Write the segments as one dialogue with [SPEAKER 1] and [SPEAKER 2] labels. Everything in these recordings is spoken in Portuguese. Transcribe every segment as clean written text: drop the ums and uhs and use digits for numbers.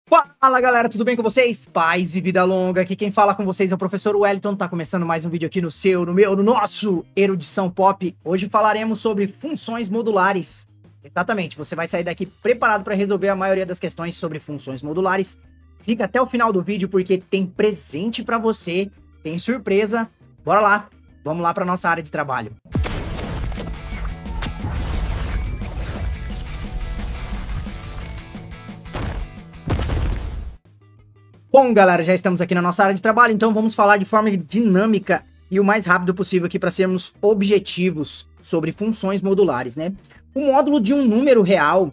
[SPEAKER 1] Fala galera, tudo bem com vocês? Paz e vida longa, aqui quem fala com vocês é o professor Wellington, tá começando mais um vídeo aqui no seu, no meu, no nosso Erudição Pop. Hoje falaremos sobre funções modulares. Exatamente, você vai sair daqui preparado para resolver a maioria das questões sobre funções modulares. Fica até o final do vídeo porque tem presente para você, tem surpresa. Bora lá, vamos lá para nossa área de trabalho. Bom, galera, já estamos aqui na nossa área de trabalho, então vamos falar de forma dinâmica e o mais rápido possível aqui para sermos objetivos sobre funções modulares, né? O módulo de um número real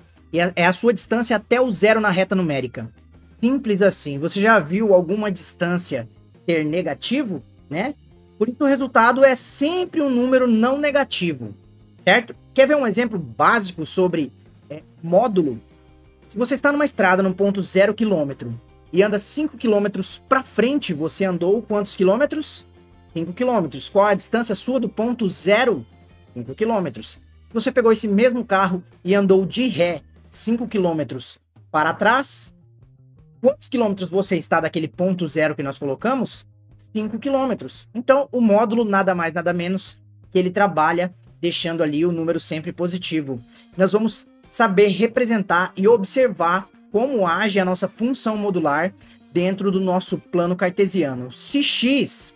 [SPEAKER 1] é a sua distância até o zero na reta numérica. Simples assim. Você já viu alguma distância ter negativo, né? Por isso o resultado é sempre um número não negativo, certo? Quer ver um exemplo básico sobre módulo? Se você está numa estrada no ponto 0 km, e anda 5 km para frente, você andou quantos quilômetros? 5 km. Qual a distância sua do ponto zero? 5 km. Se você pegou esse mesmo carro e andou de ré 5 km para trás, quantos quilômetros você está daquele ponto zero que nós colocamos? 5 km. Então, o módulo nada mais, nada menos que ele trabalha deixando ali o número sempre positivo. Nós vamos saber representar e observar como age a nossa função modular dentro do nosso plano cartesiano. Se x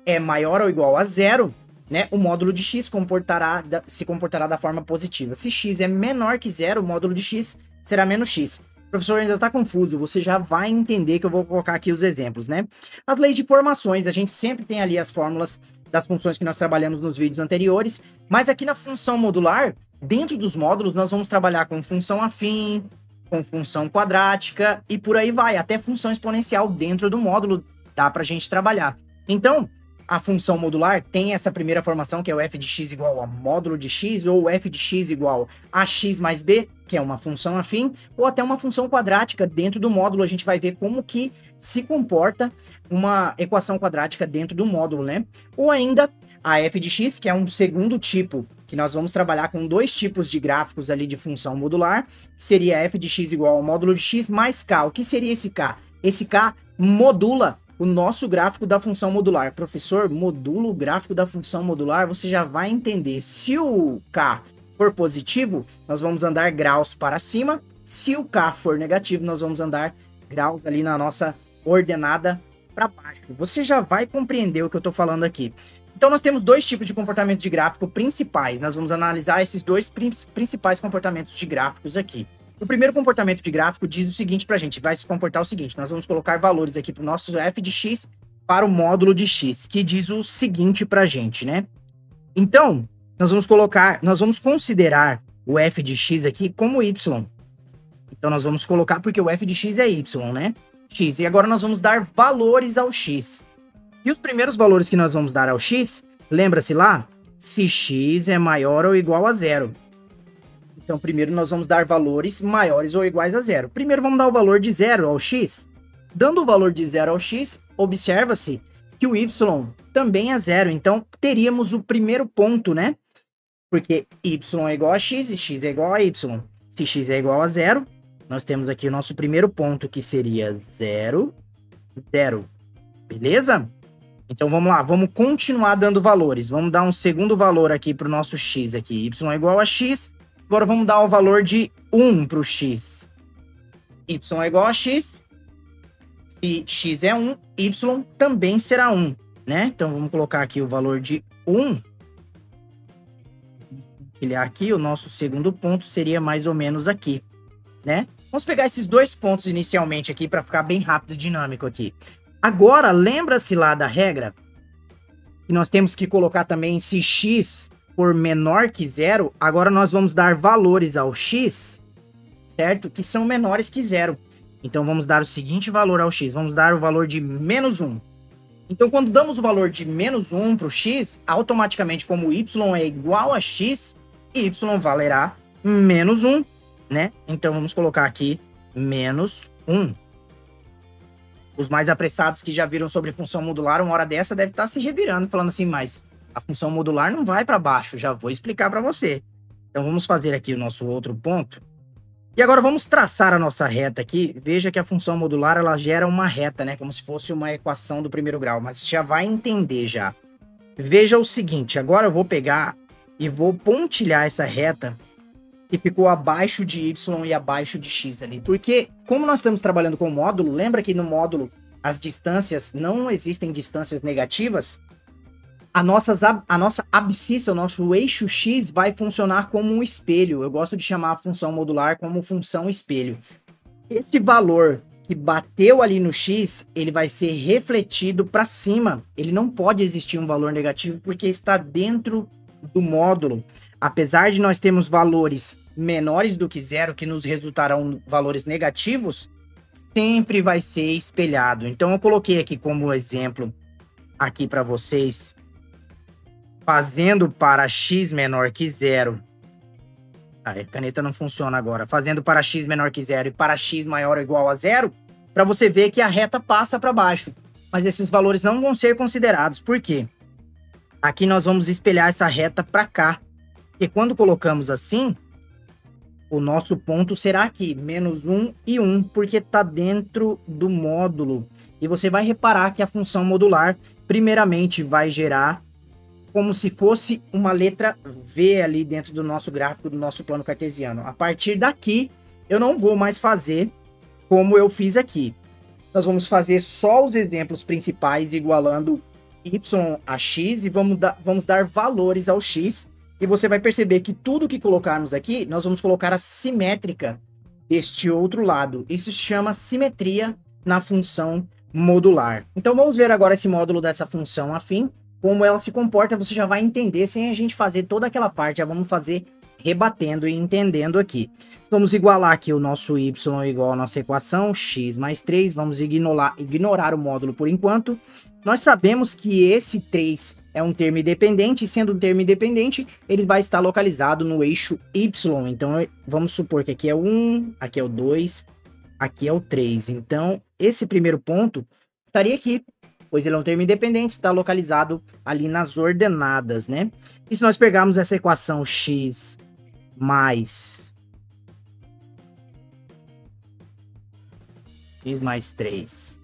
[SPEAKER 1] é maior ou igual a zero, né, o módulo de x se comportará da forma positiva. Se x é menor que zero, o módulo de x será menos x. O professor ainda está confuso, você já vai entender que eu vou colocar aqui os exemplos, né? As leis de formações, a gente sempre tem ali as fórmulas das funções que nós trabalhamos nos vídeos anteriores, mas aqui na função modular, dentro dos módulos, nós vamos trabalhar com função afim, com função quadrática e por aí vai, até função exponencial dentro do módulo dá pra gente trabalhar. Então, a função modular tem essa primeira formação, que é o f de x igual a módulo de x, ou f de x igual a x mais b, que é uma função afim, ou até uma função quadrática dentro do módulo. A gente vai ver como que se comporta uma equação quadrática dentro do módulo, né? Ou ainda a f de x, que é um segundo tipo, que nós vamos trabalhar com dois tipos de gráficos ali de função modular, que seria f de x igual ao módulo de x mais k. O que seria esse k? Esse k modula o nosso gráfico da função modular. Professor, modula o gráfico da função modular? Você já vai entender. Se o k for positivo, nós vamos andar graus para cima. Se o k for negativo, nós vamos andar graus ali na nossa ordenada para baixo. Você já vai compreender o que eu estou falando aqui. Então, nós temos dois tipos de comportamento de gráfico principais. Nós vamos analisar esses dois principais comportamentos de gráficos aqui. O primeiro comportamento de gráfico diz o seguinte para a gente, vai se comportar o seguinte, nós vamos colocar valores aqui para o nosso f de x para o módulo de x, que diz o seguinte para a gente, né? Então, nós vamos considerar o f de x aqui como y. Então, nós vamos colocar, porque o f de x é y, né? X. E agora nós vamos dar valores ao x. E os primeiros valores que nós vamos dar ao x, lembra-se lá? Se x é maior ou igual a zero. Então, primeiro nós vamos dar valores maiores ou iguais a zero. Primeiro vamos dar o valor de zero ao x. Dando o valor de zero ao x, observa-se que o y também é zero. Então, teríamos o primeiro ponto, né? Porque y é igual a x e x é igual a y. Se x é igual a zero, nós temos aqui o nosso primeiro ponto, que seria 0, 0. Beleza? Então vamos lá, vamos continuar dando valores. Vamos dar um segundo valor aqui para o nosso x aqui. Y é igual a x. Agora vamos dar o valor de 1 para o x. Y é igual a x. Se x é 1, y também será 1, né? Então vamos colocar aqui o valor de 1. Compartilhar aqui, o nosso segundo ponto seria mais ou menos aqui, né? Vamos pegar esses dois pontos inicialmente aqui para ficar bem rápido e dinâmico aqui. Agora, lembra-se lá da regra que nós temos que colocar também se x for menor que zero, agora nós vamos dar valores ao x, certo? Que são menores que zero. Então, vamos dar o seguinte valor ao x, vamos dar o valor de menos 1. Então, quando damos o valor de menos 1 para o x, automaticamente, como y é igual a x, y valerá menos 1, né? Então, vamos colocar aqui menos 1. Os mais apressados que já viram sobre função modular, uma hora dessa deve estar se revirando, falando assim, mas a função modular não vai para baixo, já vou explicar para você. Então, vamos fazer aqui o nosso outro ponto. E agora vamos traçar a nossa reta aqui. Veja que a função modular, ela gera uma reta, né? Como se fosse uma equação do primeiro grau, mas você já vai entender já. Veja o seguinte, agora eu vou pegar e vou pontilhar essa reta que ficou abaixo de y e abaixo de x ali. Porque, como nós estamos trabalhando com módulo, lembra que no módulo as distâncias, não existem distâncias negativas? A nossa abscissa, o nosso eixo x vai funcionar como um espelho. Eu gosto de chamar a função modular como função espelho. Esse valor que bateu ali no x, ele vai ser refletido para cima. Ele não pode existir um valor negativo porque está dentro do módulo. Apesar de nós termos valores menores do que zero, que nos resultarão valores negativos, sempre vai ser espelhado. Então eu coloquei aqui como exemplo aqui para vocês, fazendo para x menor que zero. A caneta não funciona agora. Fazendo para x menor que zero e para x maior ou igual a zero, para você ver que a reta passa para baixo. Mas esses valores não vão ser considerados. Por quê? Aqui nós vamos espelhar essa reta para cá. Porque quando colocamos assim, o nosso ponto será aqui, menos 1 e 1, porque está dentro do módulo. E você vai reparar que a função modular, primeiramente, vai gerar como se fosse uma letra V ali dentro do nosso gráfico, do nosso plano cartesiano. A partir daqui, eu não vou mais fazer como eu fiz aqui. Nós vamos fazer só os exemplos principais igualando y a x e vamos dar valores ao x. E você vai perceber que tudo que colocarmos aqui, nós vamos colocar a simétrica deste outro lado. Isso se chama simetria na função modular. Então vamos ver agora esse módulo dessa função afim. Como ela se comporta, você já vai entender sem a gente fazer toda aquela parte. Já vamos fazer rebatendo e entendendo aqui. Vamos igualar aqui o nosso y igual à nossa equação, x mais 3. Vamos ignorar o módulo por enquanto. Nós sabemos que esse 3 é um termo independente, e sendo um termo independente, ele vai estar localizado no eixo y. Então, vamos supor que aqui é o 1, aqui é o 2, aqui é o 3. Então, esse primeiro ponto estaria aqui, pois ele é um termo independente, está localizado ali nas ordenadas, né? E se nós pegarmos essa equação x mais 3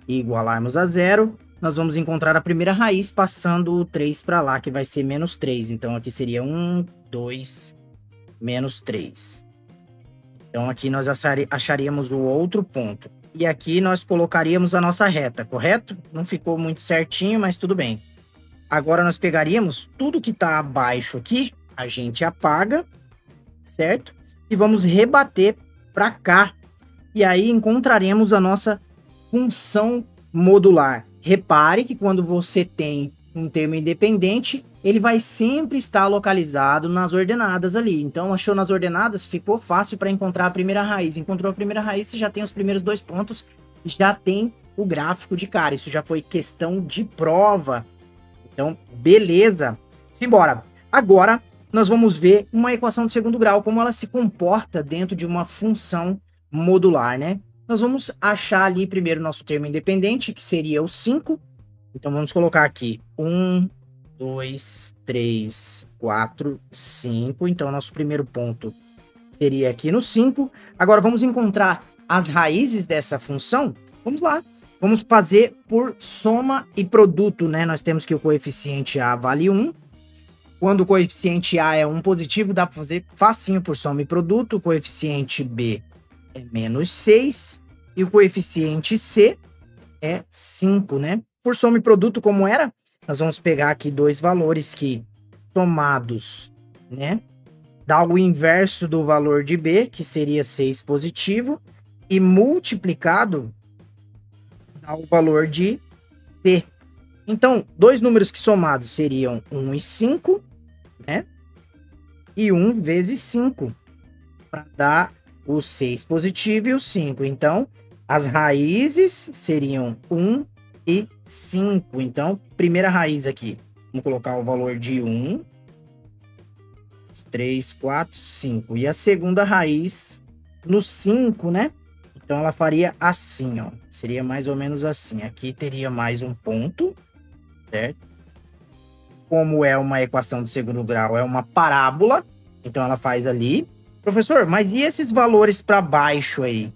[SPEAKER 1] e igualarmos a zero, nós vamos encontrar a primeira raiz passando o 3 para lá, que vai ser menos 3. Então, aqui seria 1, 2, menos 3. Então, aqui nós acharíamos o outro ponto. E aqui nós colocaríamos a nossa reta, correto? Não ficou muito certinho, mas tudo bem. Agora nós pegaríamos tudo que está abaixo aqui, a gente apaga, certo? E vamos rebater para cá. E aí encontraremos a nossa função modular. Repare que quando você tem um termo independente, ele vai sempre estar localizado nas ordenadas ali. Então, achou nas ordenadas, ficou fácil para encontrar a primeira raiz. Encontrou a primeira raiz, você já tem os primeiros 2 pontos, já tem o gráfico de cara. Isso já foi questão de prova. Então, beleza. Simbora. Agora, nós vamos ver uma equação de segundo grau, como ela se comporta dentro de uma função modular, né? Nós vamos achar ali primeiro o nosso termo independente, que seria o 5. Então, vamos colocar aqui 1, 2, 3, 4, 5. Então, nosso primeiro ponto seria aqui no 5. Agora, vamos encontrar as raízes dessa função. Vamos lá. Vamos fazer por soma e produto, né? Nós temos que o coeficiente A vale 1. Quando o coeficiente A é 1 positivo, dá para fazer facinho por soma e produto. O coeficiente B é menos 6 e o coeficiente C é 5, né? Por soma e produto, como era? Nós vamos pegar aqui 2 valores que, somados, né, dá o inverso do valor de B, que seria 6 positivo, e multiplicado dá o valor de C. Então, 2 números que somados seriam 1 e 5, né? E 1 vezes 5, para dar o 6 positivo e o 5. Então, as raízes seriam 1 e 5. Então, primeira raiz aqui, vamos colocar o valor de 1, 3, 4, 5. E a segunda raiz no 5, né? Então, ela faria assim, ó. Seria mais ou menos assim. Aqui teria mais um ponto, certo? Como é uma equação de segundo grau, é uma parábola. Então ela faz ali. Professor, mas e esses valores para baixo aí?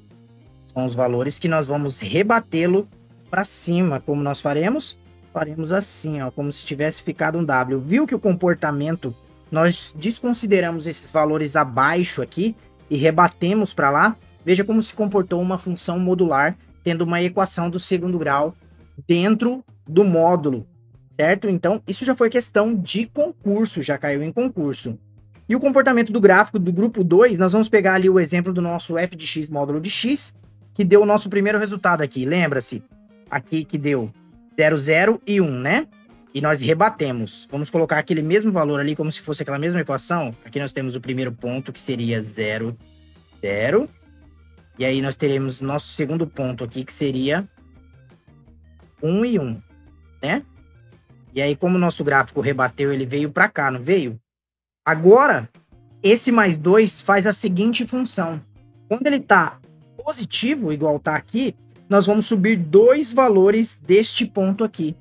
[SPEAKER 1] São os valores que nós vamos rebatê-lo para cima. Como nós faremos? Faremos assim, ó, como se tivesse ficado um W. Viu que o comportamento, nós desconsideramos esses valores abaixo aqui e rebatemos para lá? Veja como se comportou uma função modular tendo uma equação do segundo grau dentro do módulo, certo? Então, isso já foi questão de concurso, já caiu em concurso. E o comportamento do gráfico do grupo 2, nós vamos pegar ali o exemplo do nosso f de x módulo de x, que deu o nosso primeiro resultado aqui. Lembra-se? Aqui que deu 0, 0 e 1, né? E nós rebatemos. Vamos colocar aquele mesmo valor ali, como se fosse aquela mesma equação. Aqui nós temos o primeiro ponto, que seria 0, 0. E aí nós teremos nosso segundo ponto aqui, que seria 1 e 1, né? E aí, como o nosso gráfico rebateu, ele veio para cá, não veio? Agora, esse mais 2 faz a seguinte função. Quando ele está positivo, igual está aqui, nós vamos subir 2 valores deste ponto aqui.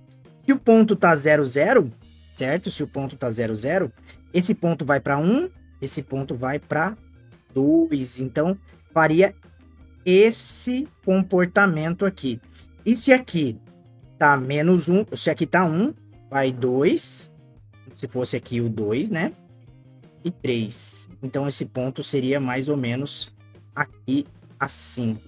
[SPEAKER 1] Se o ponto está 0, 0, certo? Se o ponto está 0, 0, esse ponto vai para 1, esse ponto vai para 2. Então, faria esse comportamento aqui. E se aqui tá menos 1, se aqui tá 1, vai 2, se fosse aqui o 2, né? E 3. Então, esse ponto seria mais ou menos aqui assim.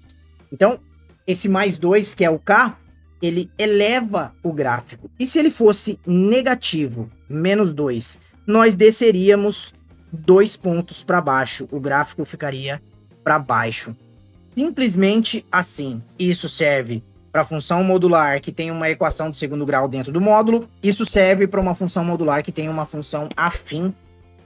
[SPEAKER 1] Então, esse mais 2, que é o K, ele eleva o gráfico. E se ele fosse negativo, menos 2, nós desceríamos 2 pontos para baixo. O gráfico ficaria para baixo. Simplesmente assim. Isso serve para a função modular que tem uma equação de segundo grau dentro do módulo. Isso serve para uma função modular que tem uma função afim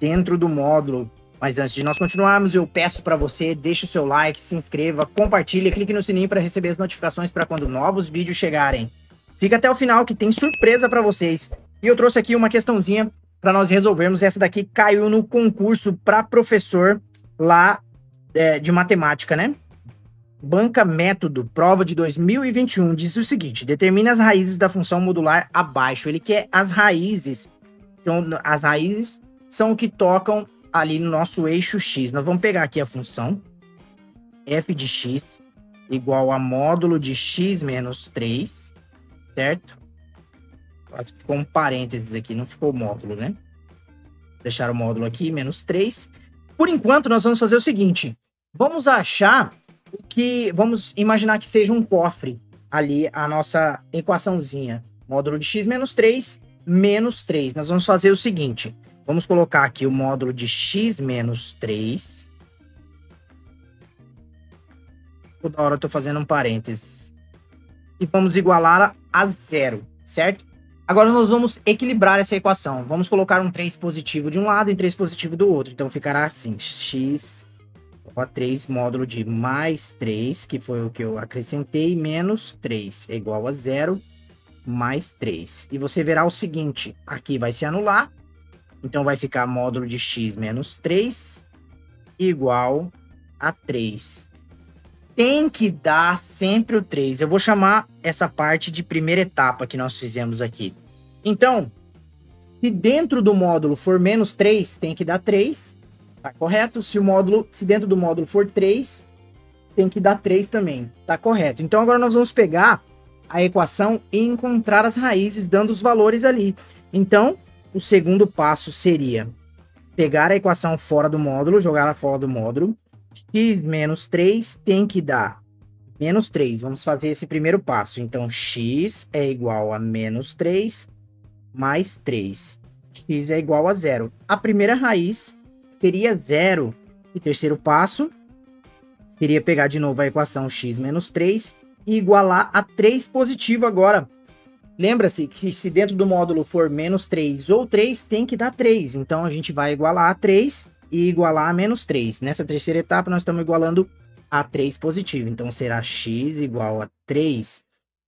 [SPEAKER 1] dentro do módulo. Mas antes de nós continuarmos, eu peço para você, deixe o seu like, se inscreva, compartilhe, clique no sininho para receber as notificações para quando novos vídeos chegarem. Fica até o final que tem surpresa para vocês. E eu trouxe aqui uma questãozinha para nós resolvermos. Essa daqui caiu no concurso para professor lá de matemática, né? Banca Método, prova de 2021, diz o seguinte: determine as raízes da função modular abaixo. Ele quer as raízes. Então, as raízes são o que tocam ali no nosso eixo X. Nós vamos pegar aqui a função f de x igual a módulo de x menos 3, certo? Quase ficou um parênteses aqui, não ficou módulo, né? Vou deixar o módulo aqui, menos 3. Por enquanto, nós vamos fazer o seguinte. Vamos achar o que... Vamos imaginar que seja um cofre ali, a nossa equaçãozinha. Módulo de x menos 3, menos 3. Nós vamos fazer o seguinte. Vamos colocar aqui o módulo de x menos 3. Toda hora eu tô fazendo um parênteses. E vamos igualar a 0, certo? Agora nós vamos equilibrar essa equação. Vamos colocar um 3 positivo de um lado e um 3 positivo do outro. Então ficará assim, x igual a 3 módulo de mais 3, que foi o que eu acrescentei, menos 3 é igual a 0, mais 3. E você verá o seguinte, aqui vai se anular. Então, vai ficar módulo de x menos 3 igual a 3. Tem que dar sempre o 3. Eu vou chamar essa parte de primeira etapa que nós fizemos aqui. Então, se dentro do módulo for menos 3, tem que dar 3. Tá correto? Se dentro do módulo for 3, tem que dar 3 também. Tá correto. Então, agora nós vamos pegar a equação e encontrar as raízes, dando os valores ali. Então, o segundo passo seria pegar a equação fora do módulo, jogá-la fora do módulo. X menos 3 tem que dar menos 3. Vamos fazer esse primeiro passo. Então, x é igual a menos 3 mais 3. X é igual a 0. A primeira raiz seria 0. E o terceiro passo seria pegar de novo a equação x menos 3 e igualar a 3 positivo agora. Lembra-se que se dentro do módulo for menos 3 ou 3, tem que dar 3. Então, a gente vai igualar a 3 e igualar a menos 3. Nessa terceira etapa, nós estamos igualando a 3 positivo. Então, será x igual a 3.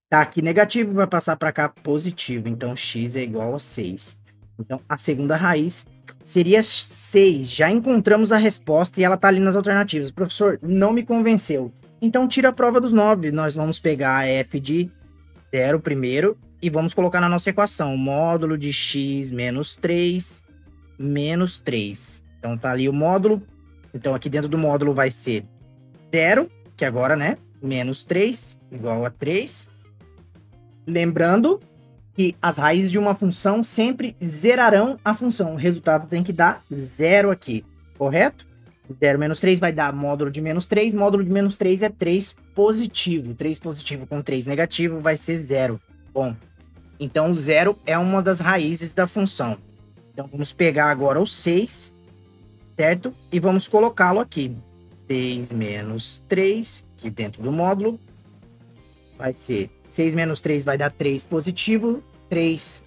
[SPEAKER 1] Tá aqui negativo, vai passar para cá positivo. Então, x é igual a 6. Então, a segunda raiz seria 6. Já encontramos a resposta e ela está ali nas alternativas. Professor, não me convenceu. Então, tira a prova dos 9. Nós vamos pegar a f de 0 primeiro. E vamos colocar na nossa equação, módulo de x menos 3, menos 3. Então tá ali o módulo. Então aqui dentro do módulo vai ser 0, que agora, né, menos 3 igual a 3. Lembrando que as raízes de uma função sempre zerarão a função. O resultado tem que dar 0 aqui, correto? 0 menos 3 vai dar módulo de menos 3. Módulo de menos 3 é 3 positivo. 3 positivo com 3 negativo vai ser 0. Bom, então o 0 é uma das raízes da função. Então vamos pegar agora o 6, certo? E vamos colocá-lo aqui. 6 menos 3, aqui dentro do módulo, vai ser 6 menos 3 vai dar 3 positivo. 3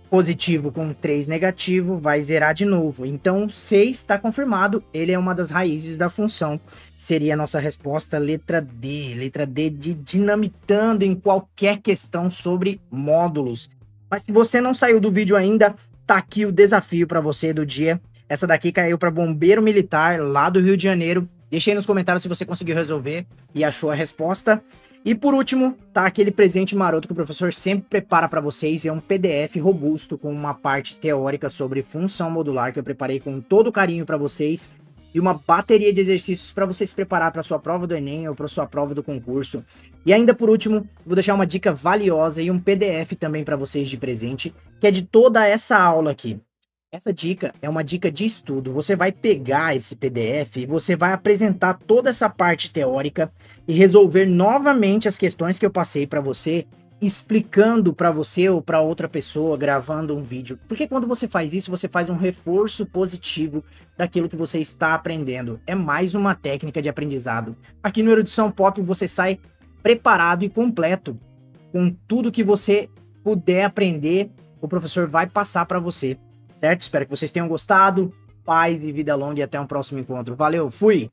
[SPEAKER 1] positivo com 3 negativo vai zerar de novo. Então, 6 está confirmado. Ele é uma das raízes da função. Seria a nossa resposta, letra D. Letra D de dinamitando em qualquer questão sobre módulos. Mas se você não saiu do vídeo ainda, tá aqui o desafio para você do dia. Essa daqui caiu para bombeiro militar lá do Rio de Janeiro. Deixa aí nos comentários se você conseguiu resolver e achou a resposta. E por último, tá aquele presente maroto que o professor sempre prepara para vocês. É um PDF robusto com uma parte teórica sobre função modular que eu preparei com todo carinho para vocês. E uma bateria de exercícios para você se preparar para sua prova do Enem ou para sua prova do concurso. E ainda por último, vou deixar uma dica valiosa e um PDF também para vocês de presente, que é de toda essa aula aqui. Essa dica é uma dica de estudo. Você vai pegar esse PDF e você vai apresentar toda essa parte teórica e resolver novamente as questões que eu passei para você, explicando para você ou para outra pessoa, gravando um vídeo. Porque quando você faz isso, você faz um reforço positivo daquilo que você está aprendendo. É mais uma técnica de aprendizado. Aqui no Erudição Pop você sai preparado e completo com tudo que você puder aprender, o professor vai passar para você. Certo? Espero que vocês tenham gostado. Paz e vida longa e até um próximo encontro. Valeu, fui!